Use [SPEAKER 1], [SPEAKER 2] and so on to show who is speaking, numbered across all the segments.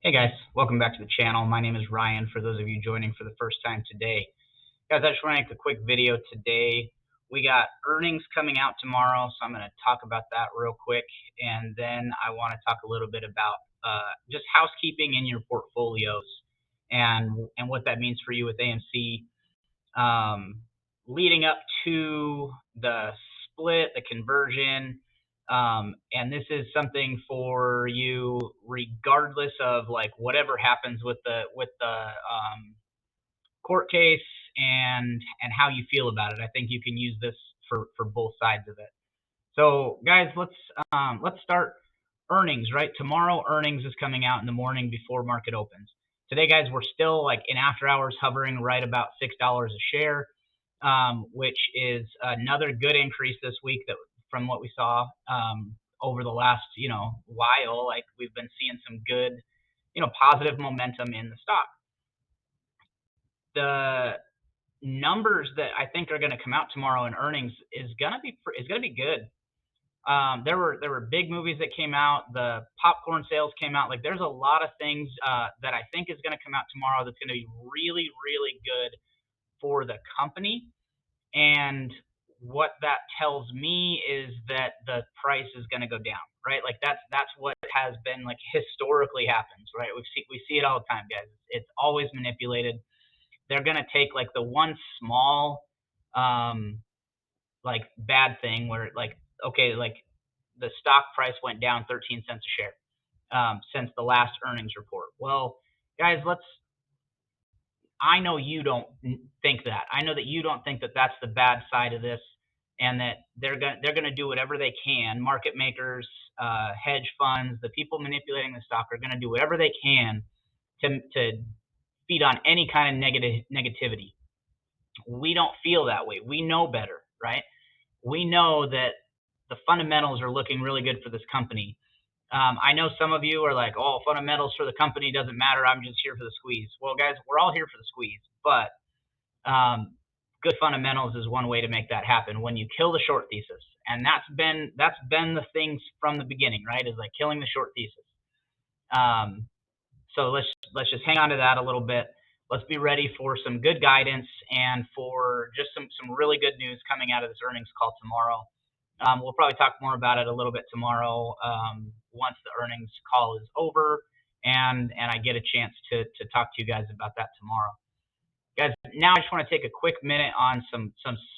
[SPEAKER 1] Hey guys, welcome back to the channel. My name is Ryan, for those of you joining for the first time today. Guys, I just want to make a quick video today. We got earnings coming out tomorrow, so I'm going to talk about that real quick. And then I want to talk a little bit about just housekeeping in your portfolios and what that means for you with AMC. Leading up to the split, the conversion, and this is something for you regardless of like whatever happens with the court case and how you feel about it. I think you can use this for both sides of it. So guys, let's start earnings. Right, tomorrow earnings is coming out in the morning before market opens. Today, guys, we're still like in after hours hovering right about $6 a share, which is another good increase this week that from what we saw over the last while. Like we've been seeing some good positive momentum in the stock. The numbers that I think are going to come out tomorrow in earnings is going to be good. There were big movies that came out. The popcorn sales came out. Like there's a lot of things that I think is going to come out tomorrow that's going to be really, really good for the company. And what that tells me is that the price is going to go down, right? Like that's what has been like historically happens, right? We see it all the time, guys. It's always manipulated. They're going to take like the one small like bad thing where like okay, like the stock price went down 13 cents a share since the last earnings report. Well, guys, I know you don't think that. I know that you don't think that that's the bad side of this, and that they're gonna do whatever they can. Market makers, hedge funds, the people manipulating the stock are gonna do whatever they can to feed on any kind of negativity. We don't feel that way. We know better, right? We know that the fundamentals are looking really good for this company. I know some of you are like, "Oh, fundamentals for the company doesn't matter. I'm just here for the squeeze." Well, guys, we're all here for the squeeze, but good fundamentals is one way to make that happen when you kill the short thesis, and that's been the things from the beginning, right? Is like killing the short thesis. So let's just hang on to that a little bit. Let's be ready for some good guidance and for just some really good news coming out of this earnings call tomorrow. We'll probably talk more about it a little bit tomorrow once the earnings call is over and I get a chance to talk to you guys about that tomorrow. Guys, now I just want to take a quick minute on some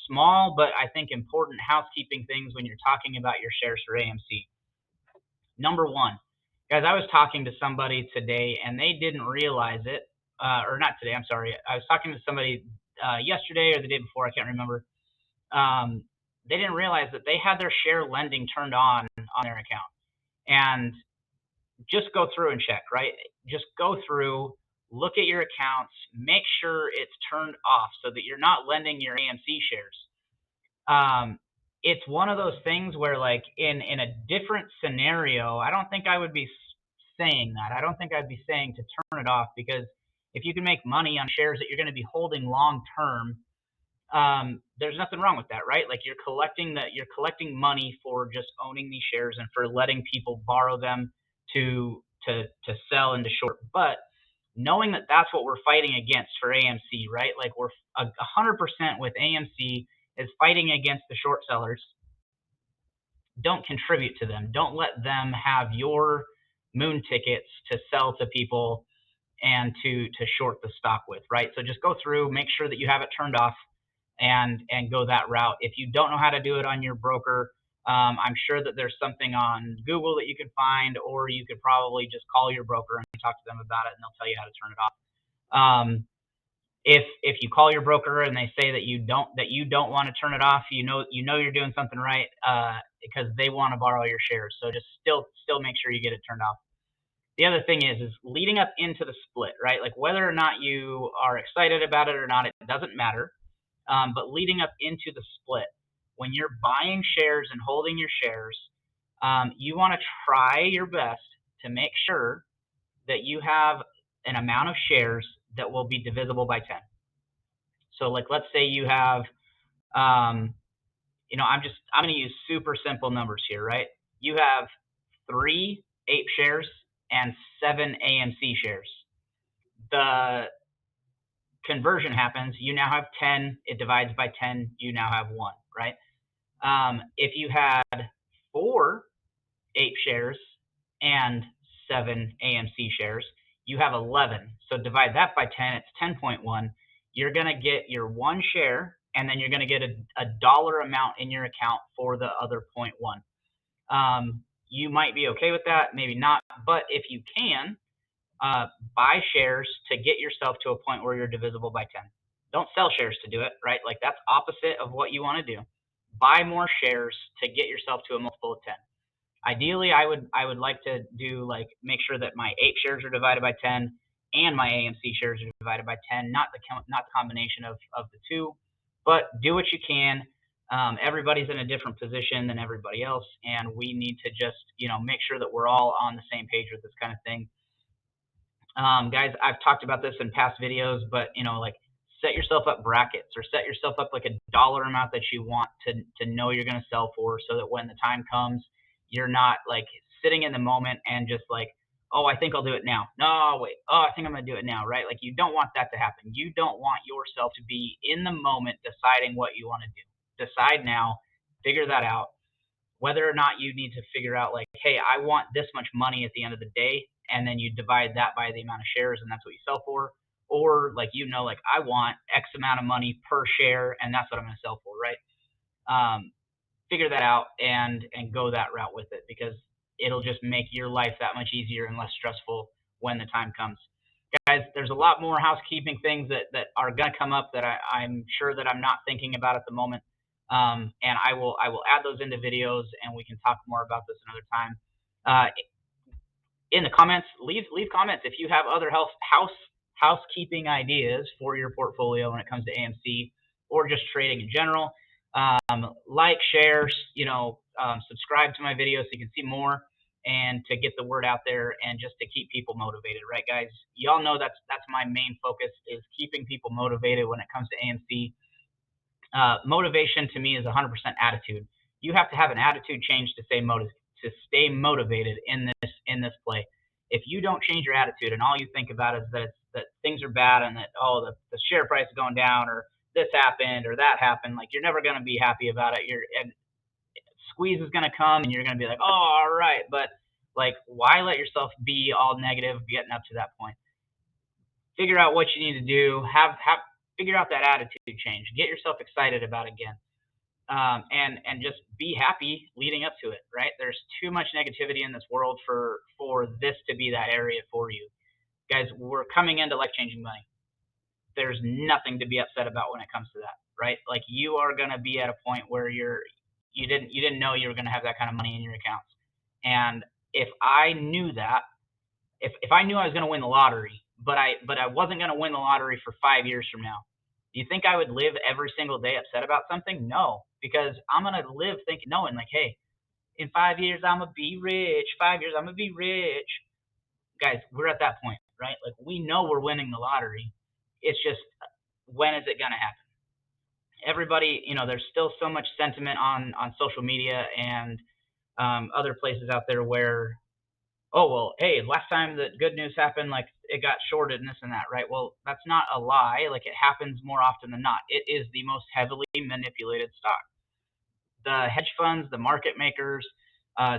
[SPEAKER 1] small but I think important housekeeping things when you're talking about your shares for AMC. Number one, guys, I was talking to somebody today and they didn't realize it, or not today, I'm sorry. I was talking to somebody yesterday or the day before, I can't remember. They didn't realize that they had their share lending turned on their account. And just go through and check, right? Just go through, look at your accounts, make sure it's turned off so that you're not lending your AMC shares. It's one of those things where like in a different scenario, I don't think I would be saying that. I don't think I'd be saying to turn it off, because if you can make money on shares that you're going to be holding long term, there's nothing wrong with that, right? Like you're collecting money for just owning these shares and for letting people borrow them to sell into short. But knowing that that's what we're fighting against for AMC, right? Like we're 100% with AMC is fighting against the short sellers. Don't contribute to them. Don't let them have your moon tickets to sell to people and to short the stock with, right? So just go through, make sure that you have it turned off, and go that route. If you don't know how to do it on your broker, I'm sure that there's something on Google that you can find, or you could probably just call your broker and talk to them about it, and they'll tell you how to turn it off. If you call your broker and they say that you don't want to turn it off, you know you're doing something right, because they want to borrow your shares. So just still make sure you get it turned off. The other thing is leading up into the split, right? Like whether or not you are excited about it or not, it doesn't matter. But leading up into the split, when you're buying shares and holding your shares, you want to try your best to make sure that you have an amount of shares that will be divisible by 10. So like, let's say you have, I'm going to use super simple numbers here, right? You have 3 ape shares and 7 AMC shares. The conversion happens. You now have 10. It divides by 10. You now have 1, right? If you had 4 ape shares and 7 AMC shares, you have 11. So divide that by 10, it's 10.1. You're going to get your 1 share, and then you're going to get a dollar amount in your account for the other 0.1. You might be okay with that, maybe not, but if you can, buy shares to get yourself to a point where you're divisible by 10. Don't sell shares to do it, right? Like that's opposite of what you want to do. Buy more shares to get yourself to a multiple of 10. Ideally, I would like to do like make sure that my ape shares are divided by 10 and my AMC shares are divided by 10, not the combination of the two, but do what you can. Everybody's in a different position than everybody else, and we need to just make sure that we're all on the same page with this kind of thing. Guys, I've talked about this in past videos, but like set yourself up brackets or set yourself up like a dollar amount that you want to know you're going to sell for, so that when the time comes, you're not like sitting in the moment and just like, oh, I think I'll do it now. No, wait. Oh, I think I'm going to do it now, right? Like you don't want that to happen. You don't want yourself to be in the moment deciding what you want to do. Decide now, figure that out, whether or not you need to figure out like, hey, I want this much money at the end of the day, and then you divide that by the amount of shares, and that's what you sell for. Or like like I want X amount of money per share, and that's what I'm going to sell for, right? Figure that out and go that route with it, because it'll just make your life that much easier and less stressful when the time comes. Guys, there's a lot more housekeeping things that are going to come up that I'm sure that I'm not thinking about at the moment. And I will add those into videos, and we can talk more about this another time. In the comments, leave comments if you have other housekeeping ideas for your portfolio when it comes to AMC or just trading in general. Like, share, subscribe to my videos so you can see more and to get the word out there and just to keep people motivated, right, guys? Y'all know that's my main focus, is keeping people motivated when it comes to AMC. Motivation to me is 100% attitude. You have to have an attitude change to stay motivated in this play. If you don't change your attitude and all you think about is that things are bad and that the share price is going down, or this happened or that happened, like you're never going to be happy about it. And squeeze is going to come and you're going to be like, oh, all right, but like why let yourself be all negative getting up to that point? Figure out what you need to do. Figure out that attitude change. Get yourself excited about it again. And just be happy leading up to it, right? There's too much negativity in this world for this to be that area for you. Guys, we're coming into life-changing money. There's nothing to be upset about when it comes to that, right? Like you are going to be at a point where you didn't know you were going to have that kind of money in your accounts. And if I knew that, if I knew I was going to win the lottery, but I wasn't going to win the lottery for 5 years from now, do you think I would live every single day upset about something? No, because I'm going to live knowing like, hey, in 5 years, I'm going to be rich. 5 years, I'm going to be rich. Guys, we're at that point, right? Like we know we're winning the lottery. It's just, when is it going to happen? Everybody, there's still so much sentiment on social media and other places out there where, oh, well, hey, last time that good news happened, like it got shorted and this and that, right? Well, that's not a lie. Like it happens more often than not. It is the most heavily manipulated stock. The hedge funds, the market makers,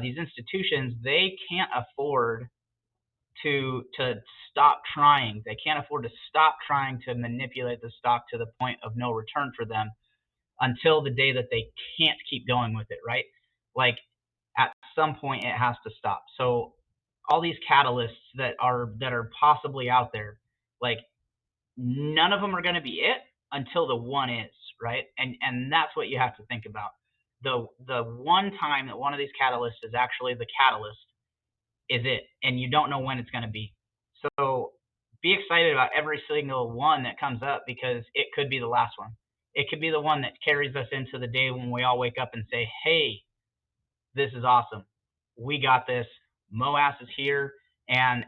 [SPEAKER 1] these institutions, they can't afford to stop trying. They can't afford to stop trying to manipulate the stock to the point of no return for them until the day that they can't keep going with it, right? Like at some point it has to stop. So all these catalysts that are possibly out there, like none of them are going to be it until the one is, right? And that's what you have to think about. The one time that one of these catalysts is actually the catalyst is it, and you don't know when it's going to be. So be excited about every single one that comes up, because it could be the last one. It could be the one that carries us into the day when we all wake up and say, hey, this is awesome. We got this. MOAS is here, and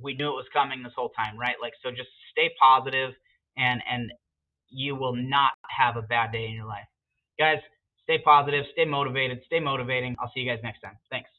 [SPEAKER 1] we knew it was coming this whole time, right? Like, so just stay positive, and you will not have a bad day in your life. Guys, stay positive, stay motivated, stay motivating. I'll see you guys next time. Thanks.